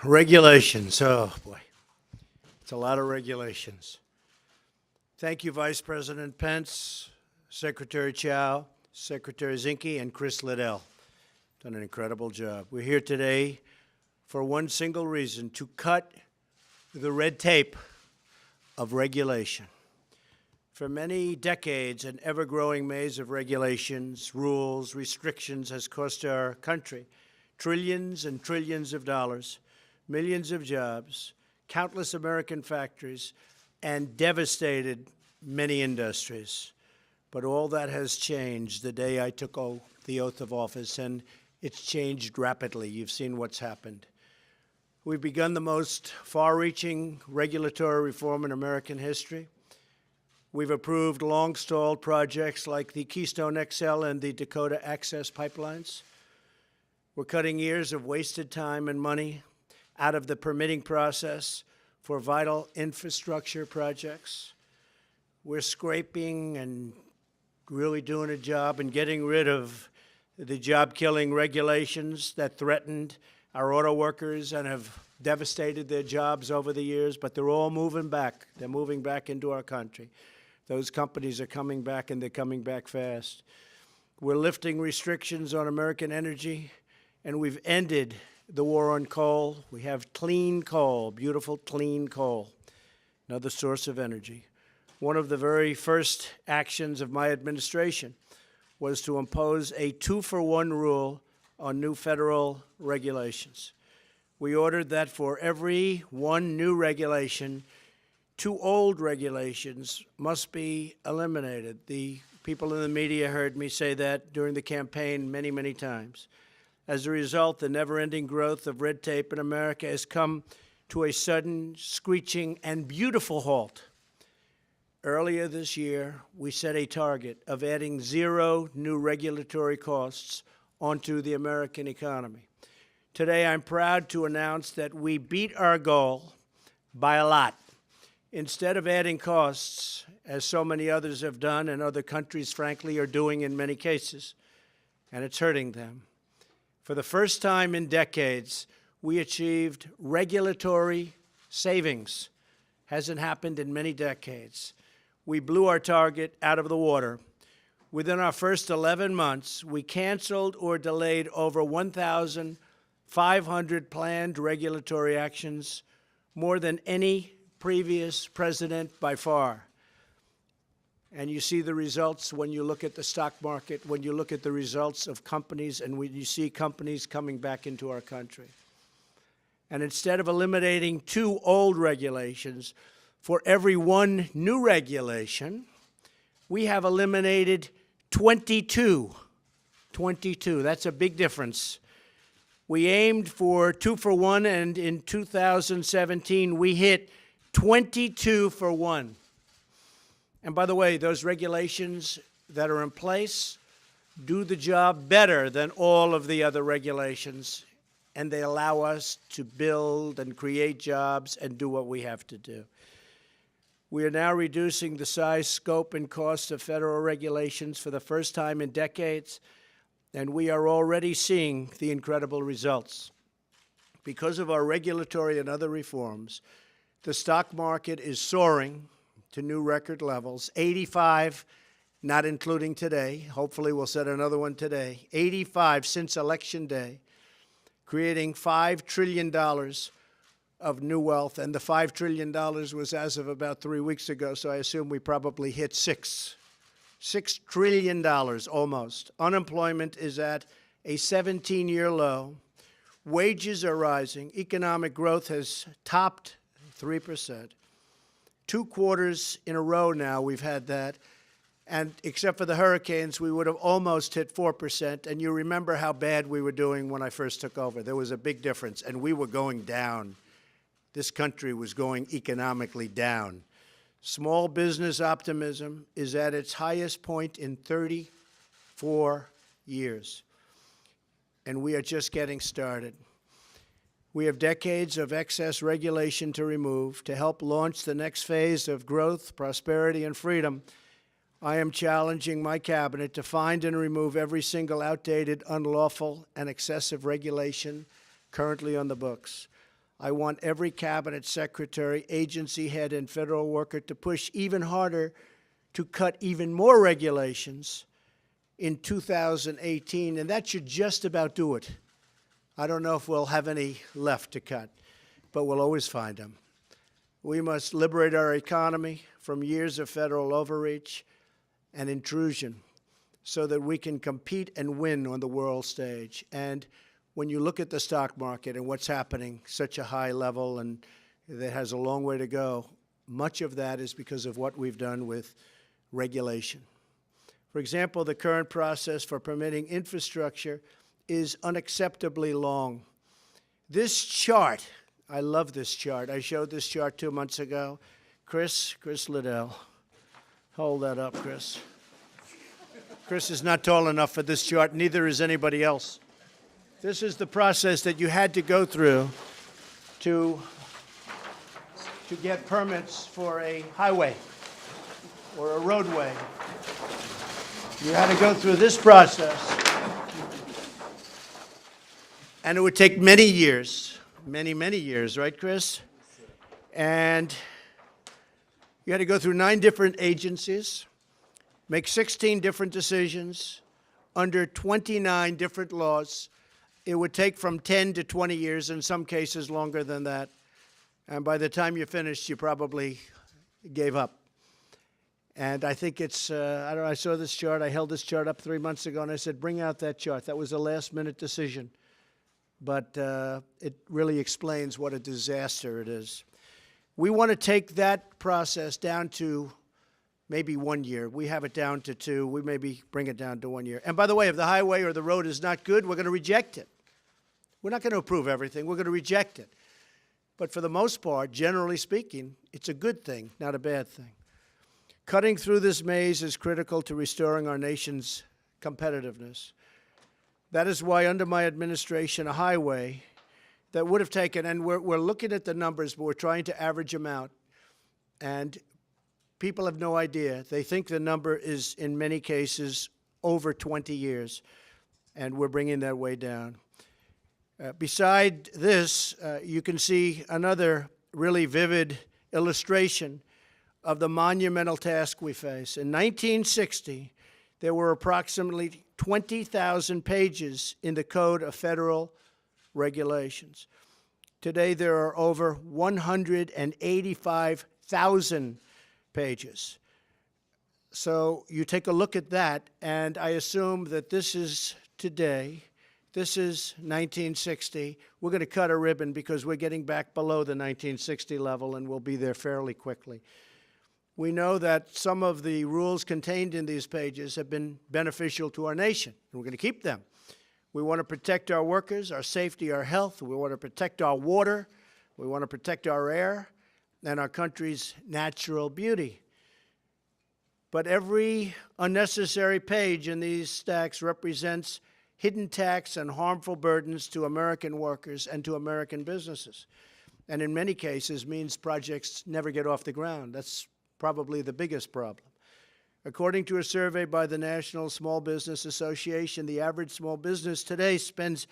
Regulations. Oh, boy. It's a lot of regulations. Thank you, Vice President Pence, Secretary Chow, Secretary Zinke, and Chris Liddell. Done an incredible job. We're here today for one single reason: to cut the red tape of regulation. For many decades, an ever-growing maze of regulations, rules, restrictions has cost our country trillions and trillions of dollars, millions of jobs, countless American factories, and devastated many industries. But all that has changed the day I took the oath of office, and it's changed rapidly. You've seen what's happened. We've begun the most far-reaching regulatory reform in American history. We've approved long-stalled projects like the Keystone XL and the Dakota Access pipelines. We're cutting years of wasted time and money out of the permitting process for vital infrastructure projects. We're scraping and really doing a job and getting rid of the job-killing regulations that threatened our auto workers and have devastated their jobs over the years, but they're all moving back. They're moving back into our country. Those companies are coming back, and they're coming back fast. We're lifting restrictions on American energy, and we've ended the war on coal. We have clean coal, beautiful clean coal, another source of energy. One of the very first actions of my administration was to impose a 2-for-1 rule on new federal regulations. We ordered that for every one new regulation, 2 old regulations must be eliminated. The people in the media heard me say that during the campaign many, many times. As a result, the never-ending growth of red tape in America has come to a sudden, screeching, and beautiful halt. Earlier this year, we set a target of adding 0 new regulatory costs onto the American economy. Today, I'm proud to announce that we beat our goal by a lot. Instead of adding costs, as so many others have done and other countries, frankly, are doing in many cases, and it's hurting them. For the first time in decades, we achieved regulatory savings. Hasn't happened in many decades. We blew our target out of the water. Within our first 11 months, we canceled or delayed over 1,500 planned regulatory actions, more than any previous president by far. And you see the results when you look at the stock market, when you look at the results of companies, and when you see companies coming back into our country. And instead of eliminating 2 old regulations, for every 1 new regulation, we have eliminated 22. 22. That's a big difference. We aimed for 2-for-1, and in 2017, we hit 22 for 1. And by the way, those regulations that are in place do the job better than all of the other regulations, and they allow us to build and create jobs and do what we have to do. We are now reducing the size, scope, and cost of federal regulations for the first time in decades, and we are already seeing the incredible results. Because of our regulatory and other reforms, the stock market is soaring to new record levels, 85, not including today. Hopefully we'll set another one today. 85 since Election Day, creating $5 trillion of new wealth. And the $5 trillion was as of about 3 weeks ago, so I assume we probably hit $6 trillion almost. Unemployment is at a 17-year low. Wages are rising. Economic growth has topped 3%. 2 quarters in a row now we've had that, and except for the hurricanes, we would have almost hit 4%, and you remember how bad we were doing when I first took over. There was a big difference, and we were going down. This country was going economically down. Small business optimism is at its highest point in 34 years, and we are just getting started. We have decades of excess regulation to remove. To help launch the next phase of growth, prosperity, and freedom, I am challenging my cabinet to find and remove every single outdated, unlawful, and excessive regulation currently on the books. I want every cabinet secretary, agency head, and federal worker to push even harder to cut even more regulations in 2018, and that should just about do it. I don't know if we'll have any left to cut, but we'll always find them. We must liberate our economy from years of federal overreach and intrusion so that we can compete and win on the world stage. And when you look at the stock market and what's happening, such a high level, and that has a long way to go, much of that is because of what we've done with regulation. For example, the current process for permitting infrastructure is unacceptably long. This chart, I love this chart. I showed this chart 2 months ago. Chris Liddell. Hold that up, Chris. Chris is not tall enough for this chart, neither is anybody else. This is the process that you had to go through to get permits for a highway or a roadway. You had to go through this process. And it would take many years, many years, right, Chris? And you had to go through 9 different agencies, make 16 different decisions under 29 different laws. It would take from 10 to 20 years, in some cases longer than that. And by the time you finished, you probably gave up. And I think it's, I don't know, I saw this chart. I held this chart up 3 months ago, and I said, bring out that chart. That was a last-minute decision. But it really explains what a disaster it is. We want to take that process down to maybe 1 year. We have it down to 2. We maybe bring it down to 1 year. And by the way, if the highway or the road is not good, we're going to reject it. We're not going to approve everything. We're going to reject it. But for the most part, generally speaking, it's a good thing, not a bad thing. Cutting through this maze is critical to restoring our nation's competitiveness. That is why, under my administration, a highway that would have taken, and we're looking at the numbers, but we're trying to average them out. And people have no idea. They think the number is, in many cases, over 20 years. And we're bringing that way down. Beside this, you can see another really vivid illustration of the monumental task we face. In 1960, there were approximately 20,000 pages in the Code of Federal Regulations. Today, there are over 185,000 pages. So you take a look at that, and I assume that this is today. This is 1960. We're going to cut a ribbon because we're getting back below the 1960 level, and we'll be there fairly quickly. We know that some of the rules contained in these pages have been beneficial to our nation, and we're going to keep them. We want to protect our workers, our safety, our health. We want to protect our water. We want to protect our air and our country's natural beauty. But every unnecessary page in these stacks represents hidden tax and harmful burdens to American workers and to American businesses, and in many cases means projects never get off the ground. That's probably the biggest problem. According to a survey by the National Small Business Association, the average small business today spends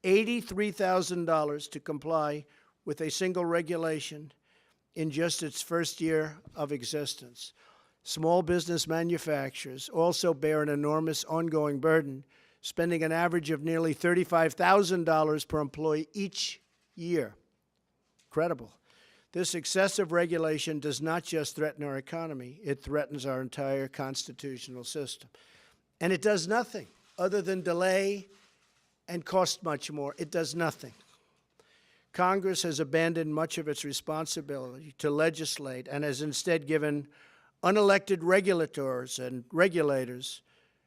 $83,000 to comply with a single regulation in just its first year of existence. Small business manufacturers also bear an enormous ongoing burden, spending an average of nearly $35,000 per employee each year. Incredible. This excessive regulation does not just threaten our economy, it threatens our entire constitutional system. And it does nothing other than delay and cost much more. It does nothing. Congress has abandoned much of its responsibility to legislate and has instead given unelected regulators and regulators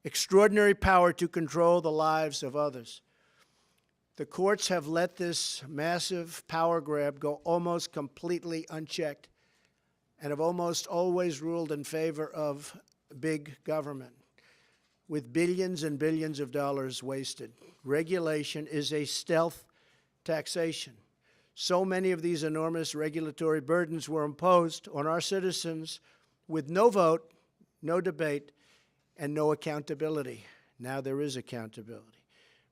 extraordinary power to control the lives of others. The courts have let this massive power grab go almost completely unchecked and have almost always ruled in favor of big government, with billions and billions of dollars wasted. Regulation is a stealth taxation. So many of these enormous regulatory burdens were imposed on our citizens with no vote, no debate, and no accountability. Now there is accountability.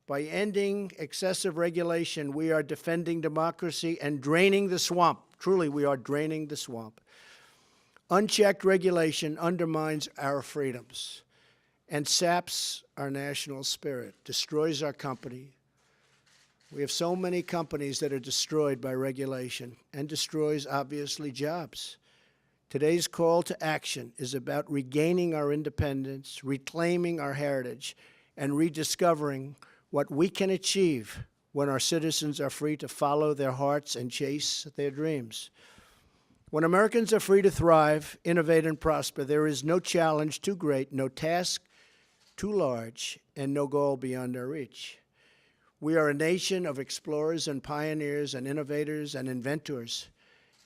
By ending excessive regulation, we are defending democracy and draining the swamp. Truly, we are draining the swamp. Unchecked regulation undermines our freedoms and saps our national spirit, destroys our company. We have so many companies that are destroyed by regulation and destroys, obviously, jobs. Today's call to action is about regaining our independence, reclaiming our heritage, and rediscovering what we can achieve when our citizens are free to follow their hearts and chase their dreams. When Americans are free to thrive, innovate, and prosper, there is no challenge too great, no task too large, and no goal beyond our reach. We are a nation of explorers and pioneers and innovators and inventors,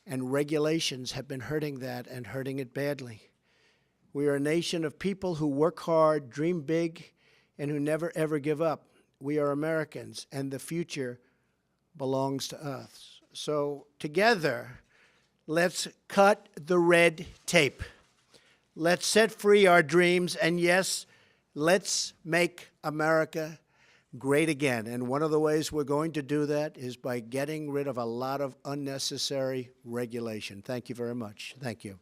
and regulations have been hurting that and hurting it badly. We are a nation of people who work hard, dream big, and who never, ever give up. We are Americans, and the future belongs to us. So together, let's cut the red tape. Let's set free our dreams, and yes, let's make America great again. And one of the ways we're going to do that is by getting rid of a lot of unnecessary regulation. Thank you very much. Thank you.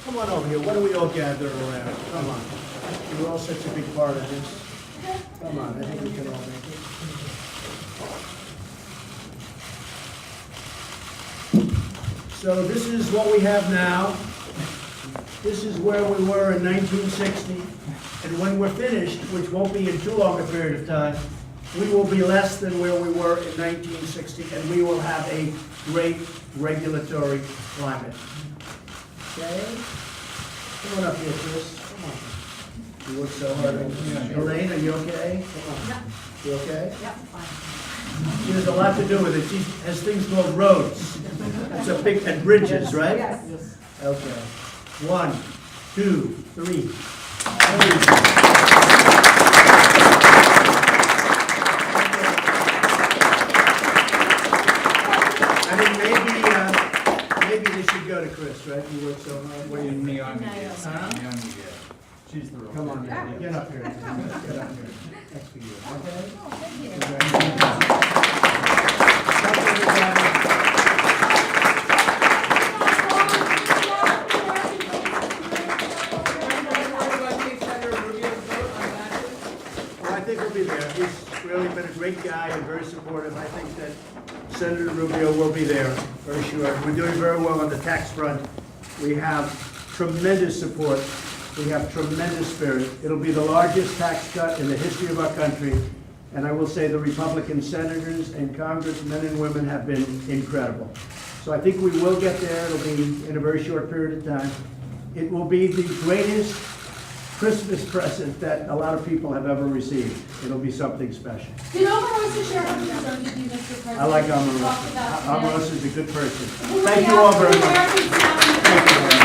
Come on over here. Why don't we all gather around? Come on. You're all such a big part of this. Come on. I think we can all make it. So this is what we have now. This is where we were in 1960. And when we're finished, which won't be in too long a period of time, we will be less than where we were in 1960, and we will have a great regulatory climate. Okay? Come on up here, Chris. Come on. You work so hard. Elaine, are you okay? Come on. Yep. You okay? Yep, fine. She has a lot to do with it. She has things called roads. It's a big, and bridges, right? Yes. Okay. 1, 2, 3. I mean, maybe they should go to Chris, right? You work so hard. What do you think? She's the real. Come on, man. Get up here. Get up here. That's for you. Okay? Oh, thank you. Well, I think we'll be there. He's really been a great guy and very supportive. I think that Senator Rubio will be there, for sure. We're doing very well on the tax front. We have tremendous support. We have tremendous spirit. It'll be the largest tax cut in the history of our country. And I will say the Republican senators and congressmen and women have been incredible. So I think we will get there. It'll be in a very short period of time. It will be the greatest Christmas present that a lot of people have ever received. It'll be something special. Did Omarosa share how concerned with you, Mr. President? I like Talked Omarosa. about today. Omarosa is a good person. Who Thank you all very much. Americans have- Thank you.